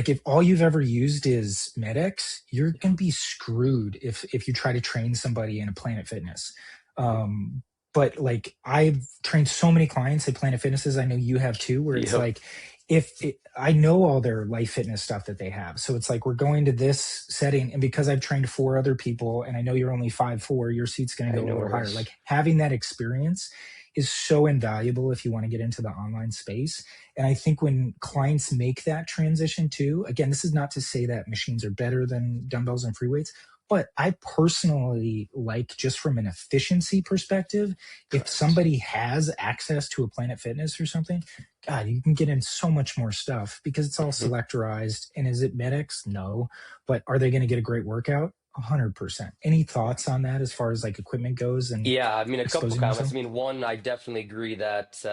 if all you've ever used is Medex, you're going to be screwed if you try to train somebody in a Planet Fitness. Mhm. Um, but like I've trained so many clients at Planet Fitnesses, I know you have too, where it's Yep. like I know all their life fitness stuff that they have. So it's like we're going to this setting, and because I've trained four other people, and I know you're only 5'4", your seat's going to I go a know little it higher. is. Like having that experience is so invaluable if you want to get into the online space. And I think when clients make that transition too, again, this is not to say that machines are better than dumbbells and free weights, but I personally like, just from an efficiency perspective, if Correct. somebody has access to a Planet Fitness or something, God, you can get in so much more stuff because it's all Mhm. selectorized. And is it Medics? No. But are they going to get a great workout? 100%. Any thoughts on that as far as like equipment goes and Yeah, I mean, a couple exposing comments. yourself? I mean, one, I definitely agree that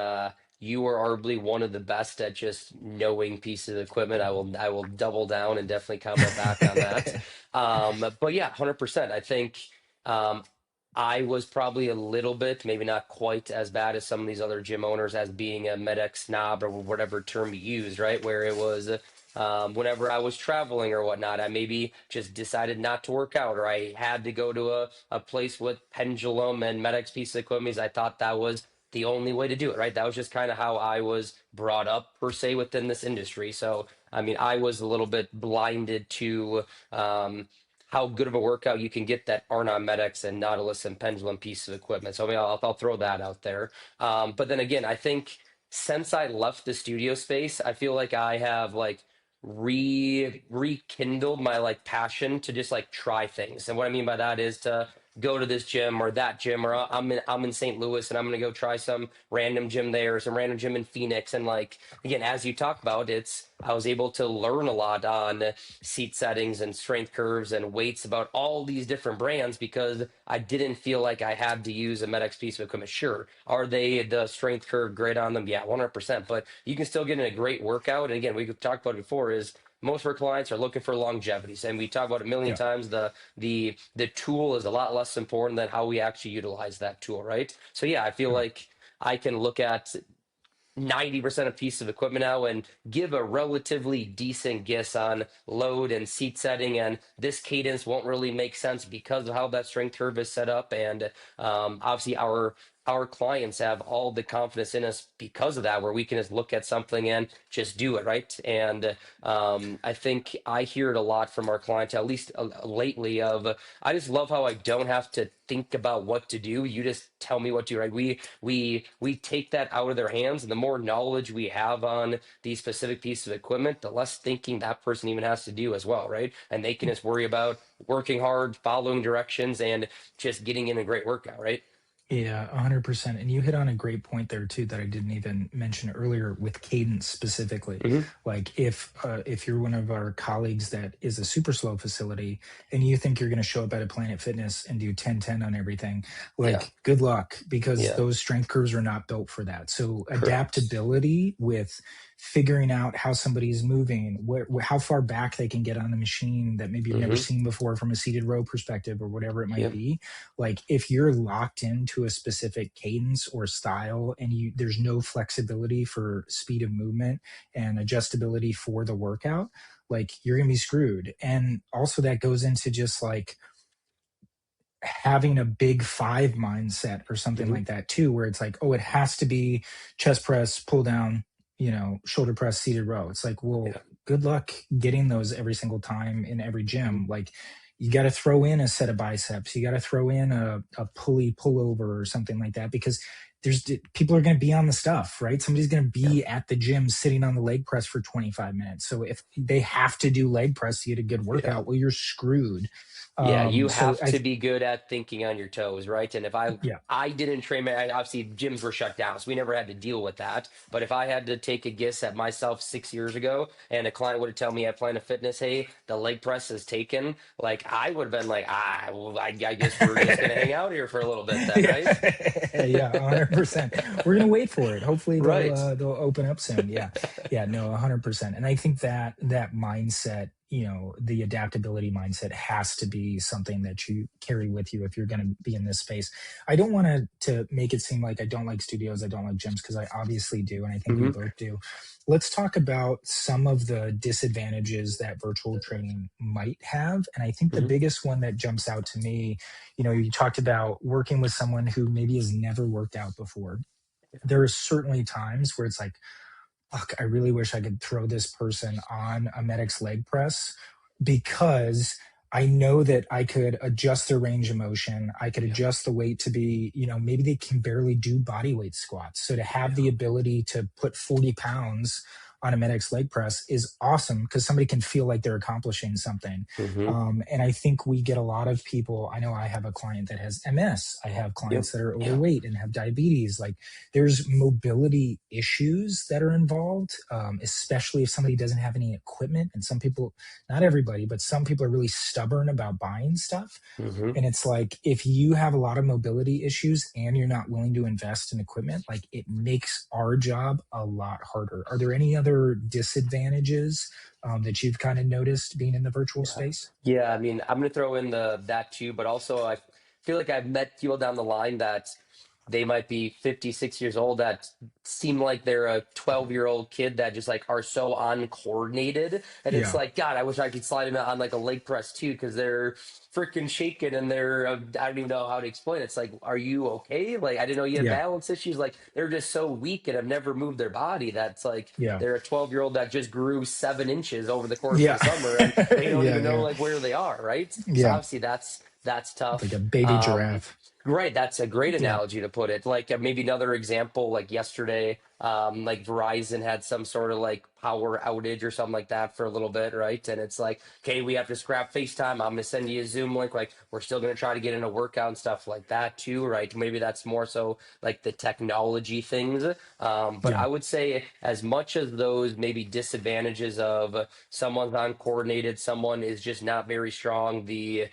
you are arguably one of the best at just knowing pieces of equipment. I will double down and definitely comment back on that. But yeah, 100%. I think um, I was probably a little bit, maybe not quite as bad as some of these other gym owners as being a MedX snob or whatever term you use, right? Where it was whenever I was traveling or whatnot, I maybe just decided not to work out, or I had to go to a place with pendulum and MedX piece of equipment. I thought that was the only way to do it, right? That was just kind of how I was brought up, per se, within this industry. So, I mean, I was a little bit blinded to how good of a workout you can get that aren't on MedX and Nautilus and pendulum piece of equipment. So, I mean, I'll throw that out there. But then again, I think since I left the studio space, I feel like I have like rekindled my like passion to just like try things. And what I mean by that is to go to this gym or that gym, or I'm in St. Louis and I'm gonna go try some random gym there, or some random gym in Phoenix. And like again, as you talk about, it's I was able to learn a lot on seat settings and strength curves and weights about all these different brands because I didn't feel like I had to use a MedX piece of equipment. Sure, are they the strength curve grid on them? Yeah, 100%. But you can still get in a great workout. And again, we could talk about it before is most of our clients are looking for longevity. And we talk about it a million Yeah. times. The tool is a lot less important than how we actually utilize that tool, right? So yeah, I feel Yeah. like I can look at 90% of pieces of equipment now and give a relatively decent guess on load and seat setting. And this cadence won't really make sense because of how that strength curve is set up. And obviously, our clients have all the confidence in us because of that, where we can just look at something and just do it, right? And I think I hear it a lot from our clients, at least lately, of I just love how I don't have to think about what to do. You just tell me what to do, right? We take that out of their hands, and the more knowledge we have on these specific pieces of equipment, the less thinking that person even has to do as well, right? And they can just worry about working hard, following directions, and just getting in a great workout, right? Yeah, 100%. And you hit on a great point there too that I didn't even mention earlier with cadence specifically. Hmm. Like if you're one of our colleagues that is a super slow facility and you think you're going to show up at a Planet Fitness and do 10-10 on everything, Yeah. like good luck because Yeah. those strength curves are not built for that. So Correct. adaptability with figuring out how somebody's moving, how far back they can get on the machine that maybe you've never Hmm. seen before from a seated row perspective or whatever it might Yep. be. Like if you're locked into a specific cadence or style and you there's no flexibility for speed of movement and adjustability for the workout, like you're going to be screwed. And also that goes into just like having a big five mindset or something Hmm. like that too, where it's like, oh, it has to be chest press, pull down, shoulder press, seated row. It's like, well, Yeah. good luck getting those every single time in every Hmm. gym. Like, you got to throw in a set of biceps, you got to throw in a pulley pullover or something like that because people are going to be on the stuff, right? Somebody's going to Yeah. be at the gym sitting on the leg press for 25 minutes. So if they have to do leg press to get a good Yeah. workout, well, you're screwed. Yeah, you So have to be good at thinking on your toes, right? And if I yeah, I didn't train obviously gyms were shut down, so we never had to deal with that. But if I had to take a guess at myself 6 years ago, and a client would have tell me at Planet Fitness, "Hey, the leg press is taken," like I would have been like, well, I guess we're just gonna hang out here for a little bit then, right? yeah, yeah, 100%. We're gonna wait for it. Hopefully, Right. they'll open up soon. Yeah, yeah, no, 100%. And I think that that mindset, the adaptability mindset, has to be something that you carry with you if you're going to be in this space. I don't want to make it seem like I don't like studios, I don't like gyms, because I obviously do, and I think we Hmm. both do. Let's talk about some of the disadvantages that virtual training might have. And I think the Hmm. biggest one that jumps out to me, you talked about working with someone who maybe has never worked out before. There are certainly times where it's like, fuck, I really wish I could throw this person on a medic's leg press because I know that I could adjust their range of motion. I could Yep. adjust the weight to be, maybe they can barely do body weight squats. So to have the Yeah. ability to put 40 pounds on a medic's leg press is awesome because somebody can feel like they're accomplishing something. Hmm. And I think we get a lot of people. I know I have a client that has MS. I have Yep. clients that are Yeah. overweight and have diabetes. Like there's mobility issues that are involved, especially if somebody doesn't have any equipment. And some people, not everybody, but some people are really stubborn about buying stuff. Hmm. And it's like, if you have a lot of mobility issues and you're not willing to invest in equipment, like it makes our job a lot harder. Are there any other disadvantages that you've kind of noticed being in the virtual Yeah. space? Yeah, I mean, I'm gonna throw in the that too, but also I feel like I've met people down the line that they might be 56 years old that seem like they're a 12-year-old kid that just like are so uncoordinated. And it's Yeah. like, God, I wish I could slide them on like a leg press too, because they're freaking shaking and they're I don't even know how to explain it. It's like, are you okay? Like, I didn't know you had Yeah. balance issues. Like, they're just so weak and have never moved their body. That's like Yeah. they're a 12-year-old that just grew 7 inches over the course of the Yeah. summer and they don't Yeah. even know Yeah. like where they are, right? So Yeah. obviously that's Like a tough. baby giraffe. Right, that's a great Yeah. analogy to put it. Like maybe another example, like yesterday, like Verizon had some sort of like power outage or something like that for a little bit, right? And it's like, okay, we have to scrap FaceTime. I'm gonna send you a Zoom link. Like we're still gonna try to get in a workout and stuff like that too, right? Maybe that's more so like the technology things. But Yeah. I would say as much as those maybe disadvantages of someone's uncoordinated, someone is just not very strong, the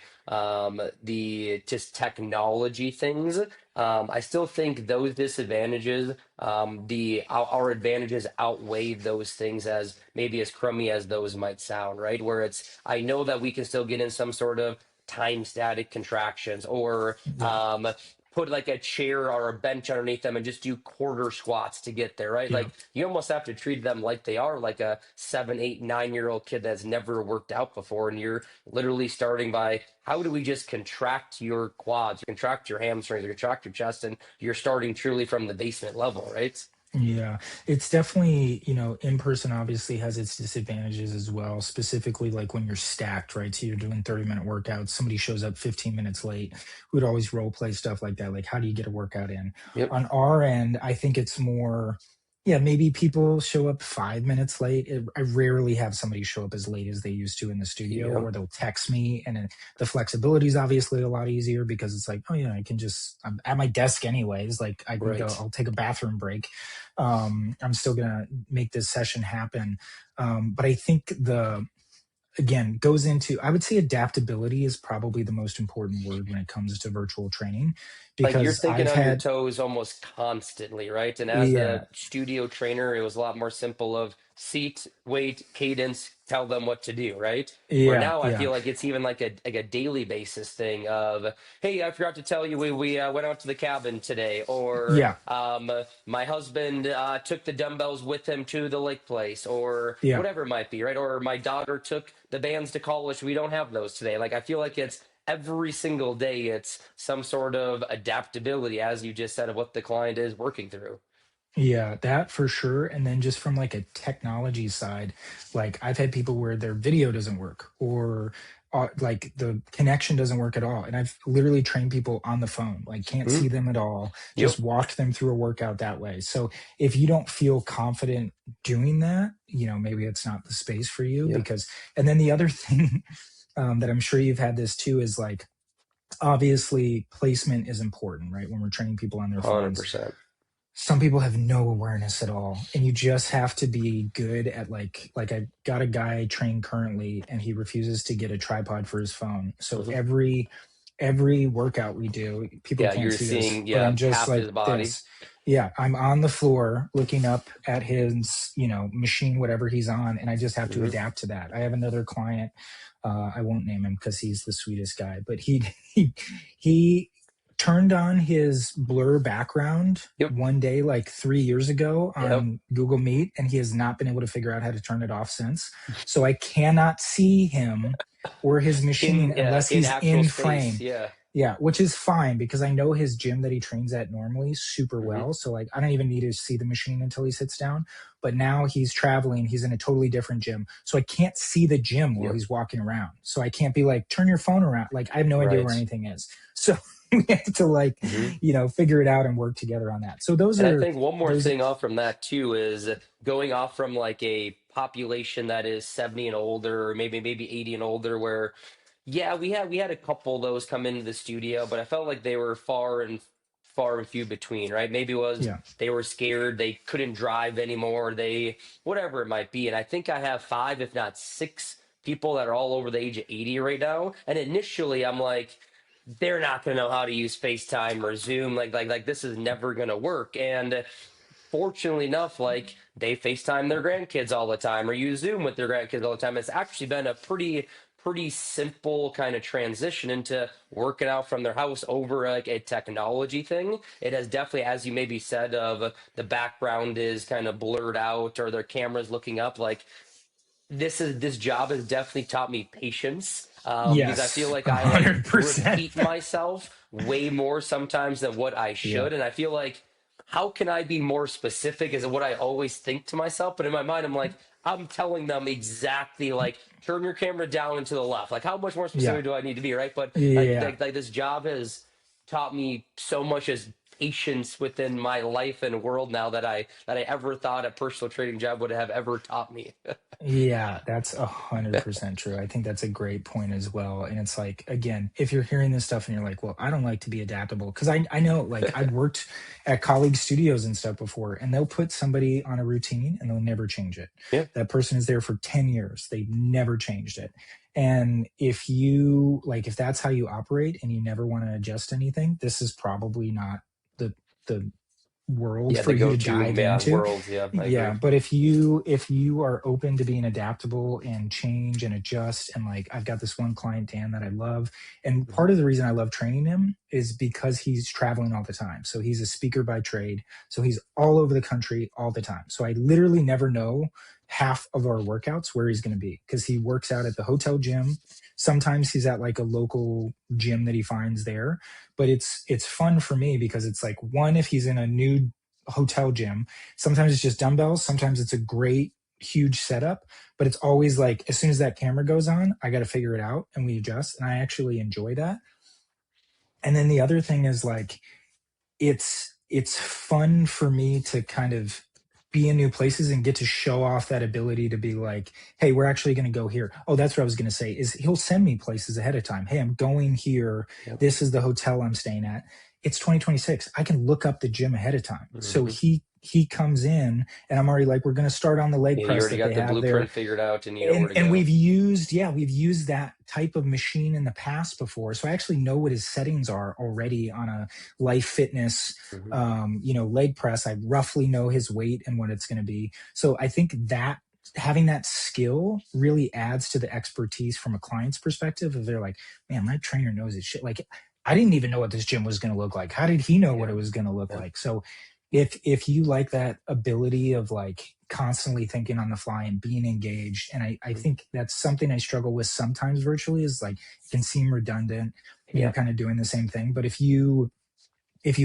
just technology things. I still think those disadvantages, the our advantages outweigh those things as maybe as crummy as those might sound, right? Where it's I know that we can still get in some sort of time static contractions or Yeah. put like a chair or a bench underneath them and just do quarter squats to get there, right? Yeah. Like you almost have to treat them like they are like a 7, 8, 9-year-old kid that's never worked out before, and you're literally starting by how do we just contract your quads, contract your hamstrings, contract your chest, and you're starting truly from the basement level, right? Yeah, it's definitely, in person obviously has its disadvantages as well, specifically like when you're stacked, right? So you're doing 30-minute workouts, somebody shows up 15 minutes late. We'd always role play stuff like that. Like, how do you get a workout in? Yep. On our end, I think it's more. Yeah, maybe people show up 5 minutes late. I rarely have somebody show up as late as they used to in the studio, Yeah, or they'll text me. And then the flexibility is obviously a lot easier because it's like, oh yeah, I can just, I'm at my desk anyways. Like I can go, right. I'll take a bathroom break. I'm still gonna make this session happen. But I think again, goes into, I would say adaptability is probably the most important word when it comes to virtual training, Like you're because thinking I've on your had, toes almost constantly, right? And as a yeah, studio trainer, it was a lot more simple of seat, weight, cadence, tell them what to do, right? Where yeah, now I yeah, feel like it's even like a daily basis thing of, hey, I forgot to tell you we went out to the cabin today, or yeah, my husband took the dumbbells with him to the lake place, or yeah. whatever it might be, right? Or my daughter took the bands to college. We don't have those today. Like I feel like it's every single day it's some sort of adaptability, as you just said, of what the client is working through. Yeah, that for sure. And then just from like a technology side, like I've had people where their video doesn't work, or like the connection doesn't work at all. And I've literally trained people on the phone, like can't Mhm. see them at all, Yep. just walked them through a workout that way. So if you don't feel confident doing that, maybe it's not the space for you. Yeah. Because, and then the other thing that I'm sure you've had this too is like, obviously placement is important, right? When we're training people on their phones, 100%. some people have no awareness at all, and you just have to be good at like I got a guy I train currently, and he refuses to get a tripod for his phone. So Hmm. every workout we do, people Yeah, can't you're see this, seeing, but yeah, I'm just half like his body. this. Yeah, I'm on the floor looking up at his machine, whatever he's on, and I just have to Hmm. adapt to that. I have another client, I won't name him because he's the sweetest guy, but he he turned on his blur background Yep. one day like 3 years ago Yep. on Google Meet, and he has not been able to figure out how to turn it off since. So I cannot see him or his machine In, yeah, unless in he's actual in space. frame. Yeah. Yeah, which is fine because I know his gym that he trains at normally super Hmm. well. So like I don't even need to see the machine until he sits down. But now he's traveling, he's in a totally different gym. So I can't see the gym while Yep. he's walking around. So I can't be like, turn your phone around. Like I have no idea where Right. anything is. So we have to like, Hmm. figure it out and work together on that. So And I think one more those thing off from that too is going off from like a population that is 70 and older, or maybe 80 and older, where yeah, we had a couple of those come into the studio, but I felt like they were far and few between, right? Maybe it was yeah. they were scared, they couldn't drive anymore, they whatever it might be. And I think I have five, if not six people that are all over the age of 80 right now. And initially I'm like, they're not going to know how to use FaceTime or Zoom. Like this is never going to work. And fortunately enough, like they FaceTime their grandkids all the time or use Zoom with their grandkids all the time. It's actually been a pretty simple kind of transition into working out from their house over like a technology thing. It has definitely, as you maybe said, of the background is kind of blurred out or their cameras looking up. Like this job has definitely taught me patience, because I feel Yes, like a I hundred percent. repeat myself way more sometimes than what I Yeah, should, and I feel like how can I be more specific is what I always think to myself, but in my mind I'm like I'm telling them exactly like turn your camera down and to the left, like how much more yeah, specific do I need to be, right? But yeah. like this job has taught me so much as patience within my life and world now that I ever thought a personal training job would have ever taught me. Yeah, that's 100% true. I think that's a great point as well. And it's like, again, if you're hearing this stuff and you're like, well, I don't like to be adaptable, because I know like I've worked at colleague studios and stuff before, and they'll put somebody on a routine and they'll never change it. Yeah. That person is there for 10 years. They've never changed it. And if you like, if that's how you operate and you never want to adjust anything, this is probably not the world Yeah, for the you to go-to, dive yeah, into. worlds. Yeah, I Yeah, agree. but if you are open to being adaptable and change and adjust, and like I've got this one client Dan that I love, and Mhm. part of the reason I love training him is because he's traveling all the time. So he's a speaker by trade, so he's all over the country all the time. So I literally never know half of our workouts where he's going to be because he works out at the hotel gym. Sometimes he's at like a local gym that he finds there, but it's fun for me because it's like, one, if he's in a new hotel gym, sometimes it's just dumbbells, sometimes it's a great huge setup, but it's always like as soon as that camera goes on, I got to figure it out and we adjust, and I actually enjoy that. And then the other thing is like it's fun for me to kind of be in new places and get to show off that ability to be like, hey, we're actually going to go here. Oh, that's what I was going to say is he'll send me places ahead of time. Hey, I'm going here. Yep. This is the hotel I'm staying at. It's 2026. I can look up the gym ahead of time. So Hmm. he comes in and I'm already like, we're going to start on the leg Yeah, you press already that they got the have there. blueprint figured out and you know where to And go. we've used that type of machine in the past before, so I actually know what his settings are already on a life fitness Hmm. leg press. I roughly know his weight and what it's going to be, so I think that having that skill really adds to the expertise from a client's perspective. If they're like, man, my trainer knows his shit, like I didn't even know what this gym was going to look like. How did he know what Yeah. it was going to look Yep. like? So if you like that ability of like constantly thinking on the fly and being engaged, and I Mhm. think that's something I struggle with sometimes virtually, is like it can seem redundant, Yeah. kind of doing the same thing. But if you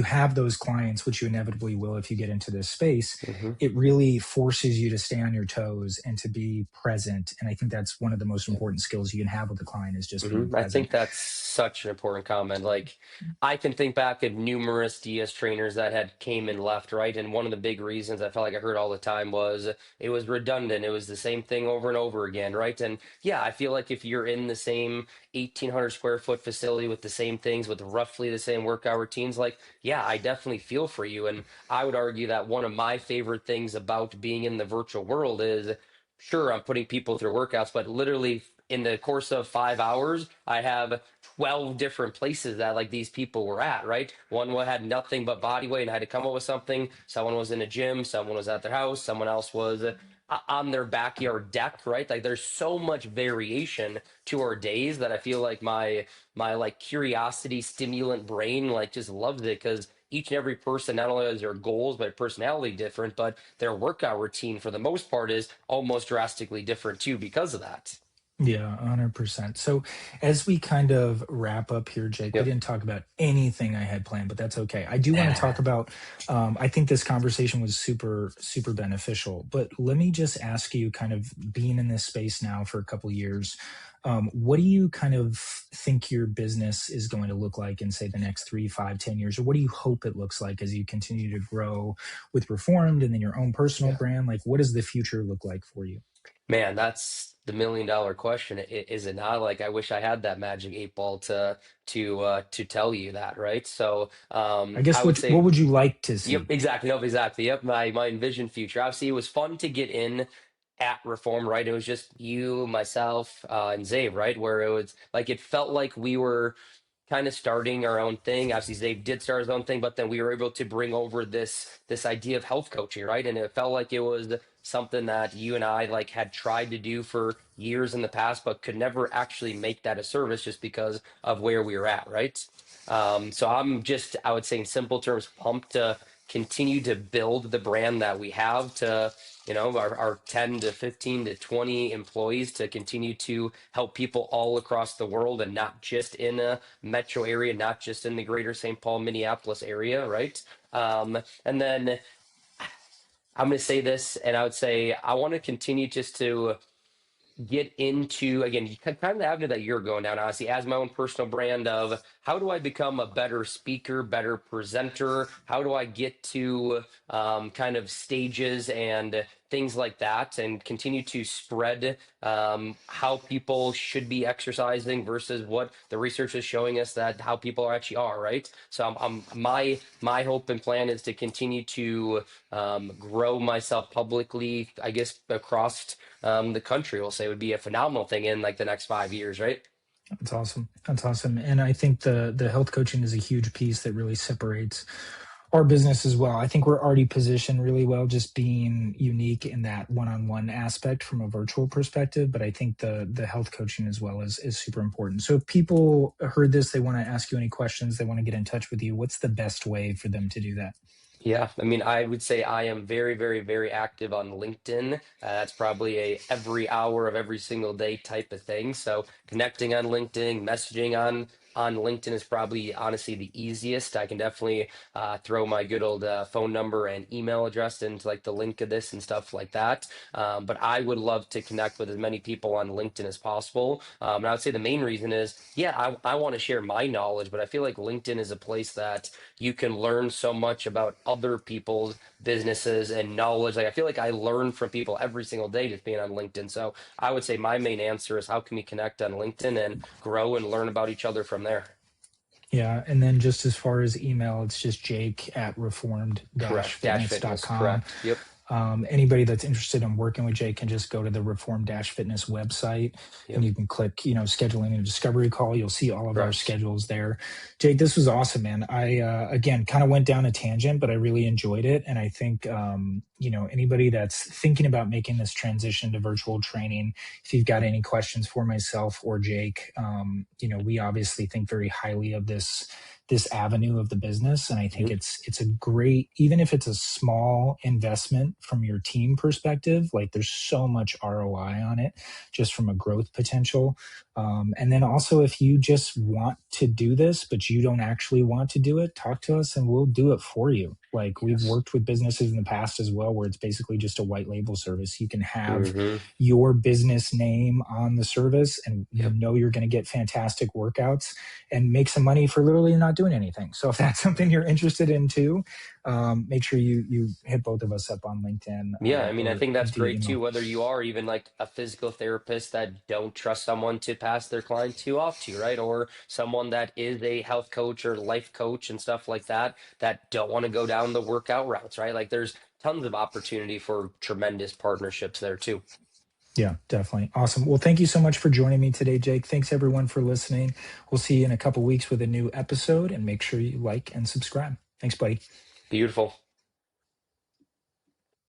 have those clients, which you inevitably will if you get into this space, Hmm. it really forces you to stay on your toes and to be present. And I think that's one of the most Yeah. important skills you can have with a client, is just being Hmm. I present. think that's such an important comment. Like, I can think back of numerous DS trainers that had came and left, right? And one of the big reasons I felt like I heard all the time was it was redundant. It was the same thing over and over again, right? And yeah, I feel like if you're in the same 1,800 square foot facility with the same things, with roughly the same workout routines, like, yeah, I definitely feel for you. And I would argue that one of my favorite things about being in the virtual world is, sure, I'm putting people through workouts, but literally in the course of 5 hours, I have 12 different places that like these people were at, right? One had nothing but body weight and had to come up with something. Someone was in a gym, someone was at their house, someone else was on their backyard deck, right? Like there's so much variation to our days that I feel like my like curiosity stimulant brain like just loves it because each and every person not only has their goals but personality different, but their workout routine for the most part is almost drastically different too because of that. Yeah, 100%. So, as we kind of wrap up here, Jake, we Yep. didn't talk about anything I had planned, but that's okay. I do want to talk about, I think this conversation was super, super beneficial, but let me just ask you, kind of being in this space now for a couple years, what do you kind of think your business is going to look like in, say, the next 3, 5, 10 years? Or what do you hope it looks like as you continue to grow with Reformed and then your own personal Yeah. brand? Like, what does the future look like for you? Man, that's the $1 million question, is it not? Like, I wish I had that magic 8 ball to tell you that, right? So, I guess I would what say, would you like to yep, see? exactly, nope, exactly, yep. My envisioned future. Obviously, it was fun to get in at Reform, right? It was just you, myself, and Zabe, right? Where it was like it felt like we were kind of starting our own thing. Obviously, Zabe did start his own thing, but then we were able to bring over this idea of health coaching, right? And it felt like it was something that you and I like had tried to do for years in the past, but could never actually make that a service just because of where we were at, right? So I'm just, I would say in simple terms, pumped to continue to build the brand that we have to, our 10 to 15 to 20 employees to continue to help people all across the world and not just in a metro area, not just in the greater St. Paul, Minneapolis area, right? And then I'm going to say this, and I would say I want to continue just to get into again kind of the avenue that you're going down honestly as my own personal brand of how do I become a better speaker, better presenter, how do I get to kind of stages and things like that and continue to spread how people should be exercising versus what the research is showing us that how people actually are, right? So my hope and plan is to continue to grow myself publicly, I guess, across the country. Will say would be a phenomenal thing in like the next 5 years, right? That's awesome. That's awesome. And I think the health coaching is a huge piece that really separates our business as well. I think we're already positioned really well, just being unique in that one-on-one aspect from a virtual perspective. But I think the health coaching as well is super important. So if people heard this, they want to ask you any questions, they want to get in touch with you, what's the best way for them to do that? Yeah, I mean, I would say I am very, very, very active on LinkedIn. That's probably a every hour of every single day type of thing. So connecting on LinkedIn, messaging on LinkedIn is probably honestly the easiest. I can definitely throw my good old phone number and email address into like the link of this and stuff like that. But I would love to connect with as many people on LinkedIn as possible. And I would say the main reason is, yeah, I want to share my knowledge, but I feel like LinkedIn is a place that you can learn so much about other people's businesses and knowledge. Like I feel like I learn from people every single day just being on LinkedIn. So I would say my main answer is how can we connect on LinkedIn and grow and learn about each other from there? Yeah, and then just as far as email, it's just Jake at reformed Correct. Dash fitness fitness. com. Correct. Yep. Anybody that's interested in working with Jake can just go to the Reformed Fitness website and Yep. you can click, scheduling a discovery call. You'll see all of our Correct. schedules there. Jake, this was awesome, man. I, again, kind of went down a tangent, but I really enjoyed it. And I think, anybody that's thinking about making this transition to virtual training, if you've got any questions for myself or Jake, we obviously think very highly of this avenue of the business, and I think Mhm. it's a great, even if it's a small investment from your team perspective, like there's so much ROI on it just from a growth potential. And then also, if you just want to do this but you don't actually want to do it, talk to us and we'll do it for you. Like we've Yes. worked with businesses in the past as well where it's basically just a white label service. You can have Hmm. your business name on the service and you Yep. know you're going to get fantastic workouts and make some money for literally not doing anything. So if that's something you're interested in too, make sure you hit both of us up on LinkedIn Yeah, I mean, I or think that's via great email. too, whether you are even like a physical therapist that don't trust someone to pass their client to off to, right? Or someone that is a health coach or life coach and stuff like that, that don't want to go down the workout routes, right? Like there's tons of opportunity for tremendous partnerships there too. Yeah, definitely. Awesome. Well, thank you so much for joining me today, Jake. Thanks everyone for listening. We'll see you in a couple weeks with a new episode and make sure you like and subscribe. Thanks, buddy. Beautiful.